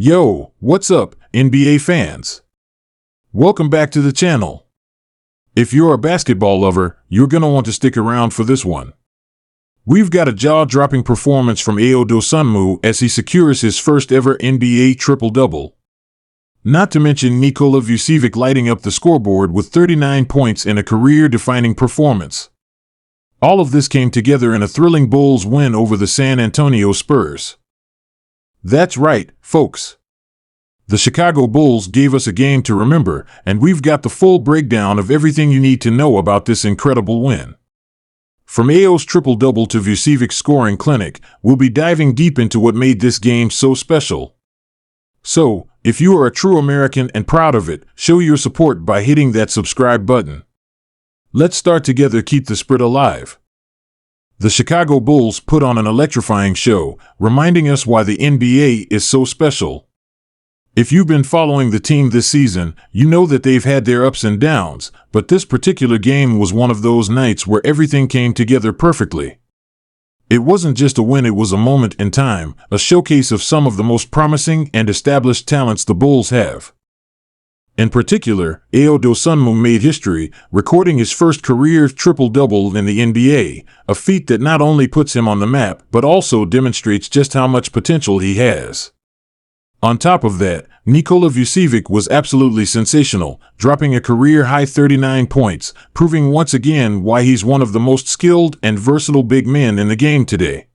Yo, what's up, NBA fans? Welcome back to the channel. If you're a basketball lover, you're gonna want to stick around for this one. We've got a jaw-dropping performance from Ayo Dosunmu as he secures his first ever NBA triple-double. Not to mention Nikola Vucevic lighting up the scoreboard with 39 points in a career-defining performance. All of this came together in a thrilling Bulls win over the San Antonio Spurs. That's right, folks. The Chicago Bulls gave us a game to remember, and we've got the full breakdown of everything you need to know about this incredible win. From Ayo's triple-double to Vucevic's scoring clinic, we'll be diving deep into what made this game so special. So, if you are a true American and proud of it, show your support by hitting that subscribe button. Let's start together, keep the spirit alive. The Chicago Bulls put on an electrifying show, reminding us why the NBA is so special. If you've been following the team this season, you know that they've had their ups and downs, but this particular game was one of those nights where everything came together perfectly. It wasn't just a win, it was a moment in time, a showcase of some of the most promising and established talents the Bulls have. In particular, Ayo Dosunmu made history, recording his first career triple-double in the NBA, a feat that not only puts him on the map but also demonstrates just how much potential he has. On top of that, Nikola Vucevic was absolutely sensational, dropping a career-high 39 points, proving once again why he's one of the most skilled and versatile big men in the game today.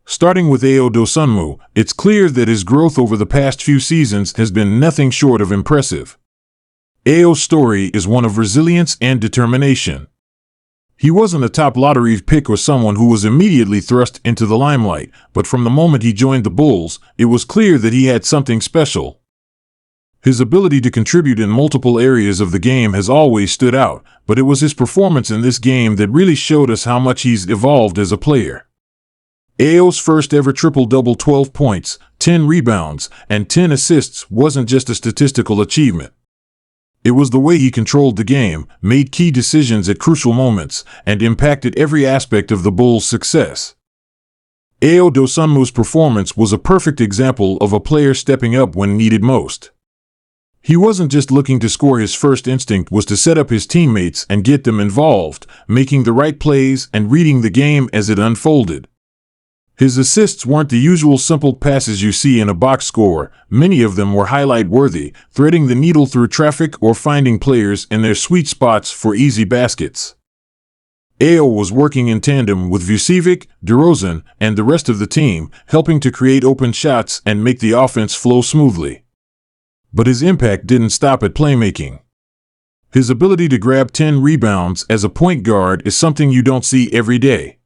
Starting with Ayo Dosunmu, it's clear that his growth over the past few seasons has been nothing short of impressive. Ayo's story is one of resilience and determination. He wasn't a top lottery pick or someone who was immediately thrust into the limelight, but from the moment he joined the Bulls, it was clear that he had something special. His ability to contribute in multiple areas of the game has always stood out, but it was his performance in this game that really showed us how much he's evolved as a player. Ayo's first ever triple-double, 12 points, 10 rebounds, and 10 assists wasn't just a statistical achievement. It was the way he controlled the game, made key decisions at crucial moments, and impacted every aspect of the Bulls' success. Ayo Dosunmu's performance was a perfect example of a player stepping up when needed most. He wasn't just looking to score, his first instinct was to set up his teammates and get them involved, making the right plays and reading the game as it unfolded. His assists weren't the usual simple passes you see in a box score. Many of them were highlight-worthy, threading the needle through traffic or finding players in their sweet spots for easy baskets. Ayo was working in tandem with Vucevic, DeRozan, and the rest of the team, helping to create open shots and make the offense flow smoothly. But his impact didn't stop at playmaking. His ability to grab 10 rebounds as a point guard is something you don't see every day.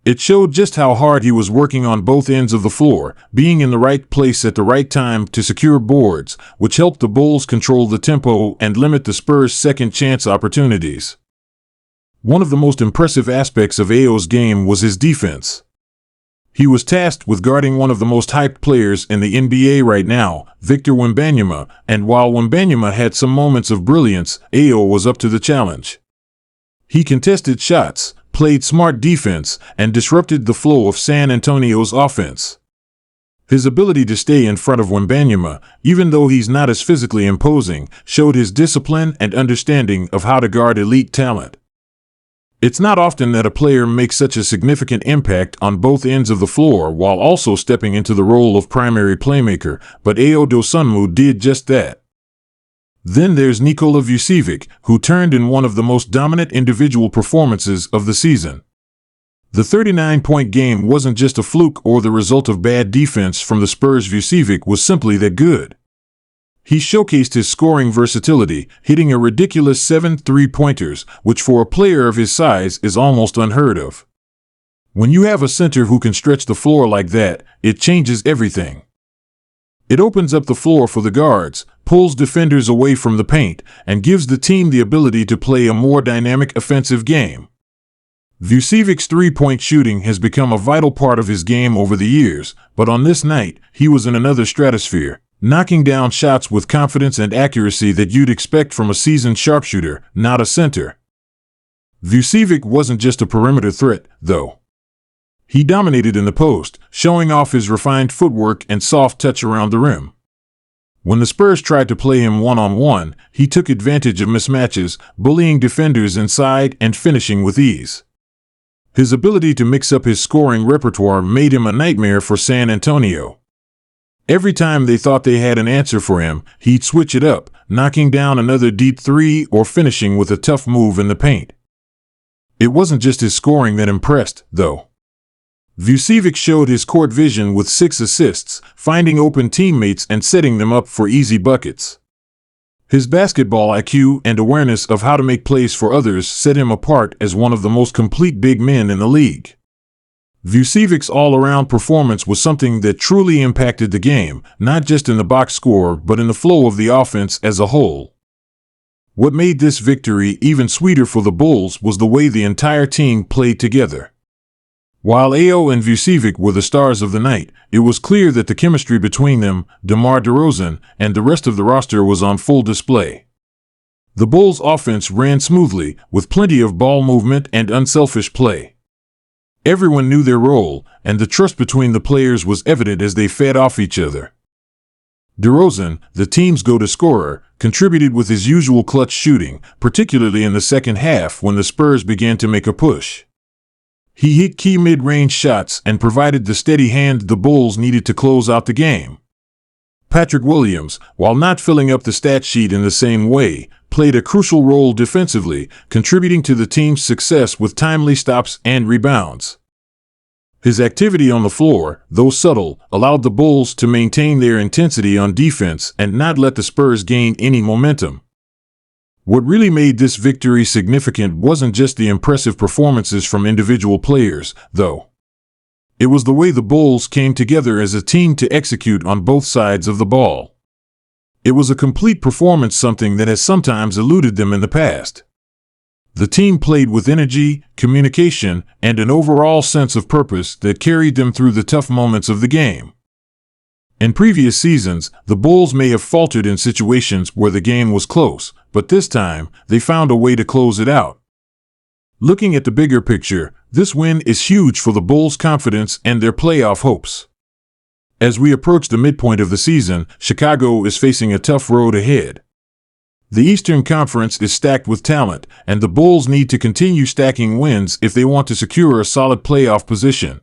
It showed just how hard he was working on both ends of the floor, being in the right place at the right time to secure boards, which helped the Bulls control the tempo and limit the Spurs' second-chance opportunities. One of the most impressive aspects of Ayo's game was his defense. He was tasked with guarding one of the most hyped players in the NBA right now, Victor Wembanyama, and while Wembanyama had some moments of brilliance, Ayo was up to the challenge. He contested shots, played smart defense, and disrupted the flow of San Antonio's offense. His ability to stay in front of Wembanyama, even though he's not as physically imposing, showed his discipline and understanding of how to guard elite talent. It's not often that a player makes such a significant impact on both ends of the floor while also stepping into the role of primary playmaker, but Ayo Dosunmu did just that. Then there's Nikola Vucevic, who turned in one of the most dominant individual performances of the season. The 39-point game wasn't just a fluke or the result of bad defense from the Spurs. Vucevic was simply that good. He showcased his scoring versatility, hitting a ridiculous 7 three-pointers, which for a player of his size is almost unheard of. When you have a center who can stretch the floor like that, it changes everything. It opens up the floor for the guards, pulls defenders away from the paint, and gives the team the ability to play a more dynamic offensive game. Vucevic's three-point shooting has become a vital part of his game over the years, but on this night, he was in another stratosphere, knocking down shots with confidence and accuracy that you'd expect from a seasoned sharpshooter, not a center. Vucevic wasn't just a perimeter threat, though. He dominated in the post, showing off his refined footwork and soft touch around the rim. When the Spurs tried to play him one-on-one, he took advantage of mismatches, bullying defenders inside and finishing with ease. His ability to mix up his scoring repertoire made him a nightmare for San Antonio. Every time they thought they had an answer for him, he'd switch it up, knocking down another deep three or finishing with a tough move in the paint. It wasn't just his scoring that impressed, though. Vucevic showed his court vision with 6 assists, finding open teammates and setting them up for easy buckets. His basketball IQ and awareness of how to make plays for others set him apart as one of the most complete big men in the league. Vucevic's all-around performance was something that truly impacted the game, not just in the box score but in the flow of the offense as a whole. What made this victory even sweeter for the Bulls was the way the entire team played together. While Ayo and Vucevic were the stars of the night, it was clear that the chemistry between them, DeMar DeRozan, and the rest of the roster was on full display. The Bulls' offense ran smoothly, with plenty of ball movement and unselfish play. Everyone knew their role, and the trust between the players was evident as they fed off each other. DeRozan, the team's go-to scorer, contributed with his usual clutch shooting, particularly in the second half when the Spurs began to make a push. He hit key mid-range shots and provided the steady hand the Bulls needed to close out the game. Patrick Williams, while not filling up the stat sheet in the same way, played a crucial role defensively, contributing to the team's success with timely stops and rebounds. His activity on the floor, though subtle, allowed the Bulls to maintain their intensity on defense and not let the Spurs gain any momentum. What really made this victory significant wasn't just the impressive performances from individual players, though. It was the way the Bulls came together as a team to execute on both sides of the ball. It was a complete performance, something that has sometimes eluded them in the past. The team played with energy, communication, and an overall sense of purpose that carried them through the tough moments of the game. In previous seasons, the Bulls may have faltered in situations where the game was close, but this time, they found a way to close it out. Looking at the bigger picture, this win is huge for the Bulls' confidence and their playoff hopes. As we approach the midpoint of the season, Chicago is facing a tough road ahead. The Eastern Conference is stacked with talent, and the Bulls need to continue stacking wins if they want to secure a solid playoff position.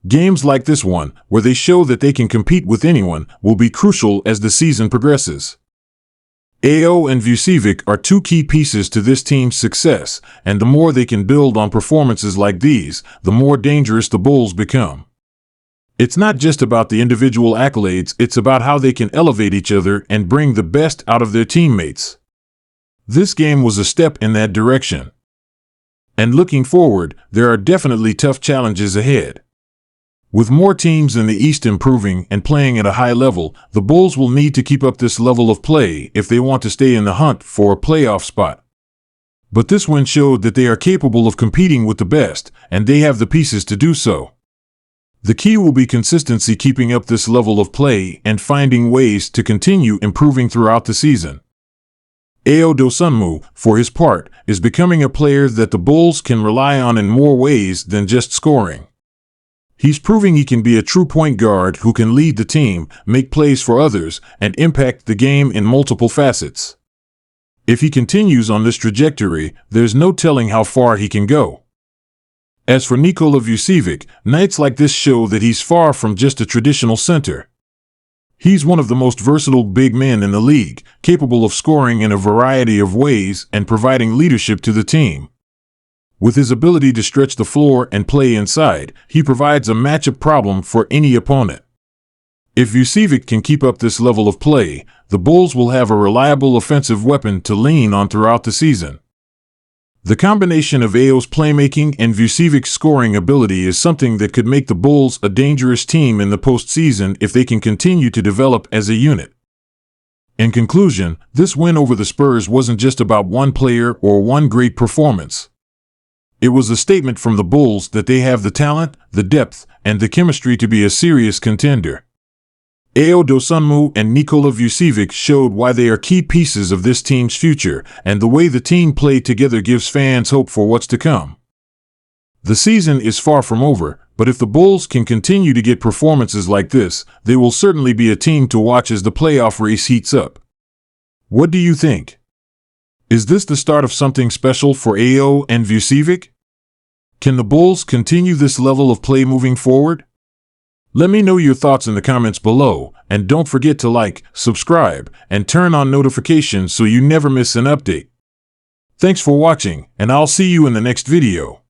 Games like this one, where they show that they can compete with anyone, will be crucial as the season progresses. Ayo and Vucevic are 2 key pieces to this team's success, and the more they can build on performances like these, the more dangerous the Bulls become. It's not just about the individual accolades, it's about how they can elevate each other and bring the best out of their teammates. This game was a step in that direction. And looking forward, there are definitely tough challenges ahead. With more teams in the East improving and playing at a high level, the Bulls will need to keep up this level of play if they want to stay in the hunt for a playoff spot. But this win showed that they are capable of competing with the best, and they have the pieces to do so. The key will be consistency, keeping up this level of play and finding ways to continue improving throughout the season. Ayo Dosunmu, for his part, is becoming a player that the Bulls can rely on in more ways than just scoring. He's proving he can be a true point guard who can lead the team, make plays for others, and impact the game in multiple facets. If he continues on this trajectory, there's no telling how far he can go. As for Nikola Vucevic, nights like this show that he's far from just a traditional center. He's one of the most versatile big men in the league, capable of scoring in a variety of ways and providing leadership to the team. With his ability to stretch the floor and play inside, he provides a matchup problem for any opponent. If Vucevic can keep up this level of play, the Bulls will have a reliable offensive weapon to lean on throughout the season. The combination of Ayo's playmaking and Vucevic's scoring ability is something that could make the Bulls a dangerous team in the postseason if they can continue to develop as a unit. In conclusion, this win over the Spurs wasn't just about one player or one great performance. It was a statement from the Bulls that they have the talent, the depth, and the chemistry to be a serious contender. Ayo Dosunmu and Nikola Vucevic showed why they are key pieces of this team's future, and the way the team played together gives fans hope for what's to come. The season is far from over, but if the Bulls can continue to get performances like this, they will certainly be a team to watch as the playoff race heats up. What do you think? Is this the start of something special for Ayo and Vucevic? Can the Bulls continue this level of play moving forward? Let me know your thoughts in the comments below, and don't forget to like, subscribe, and turn on notifications so you never miss an update. Thanks for watching, and I'll see you in the next video.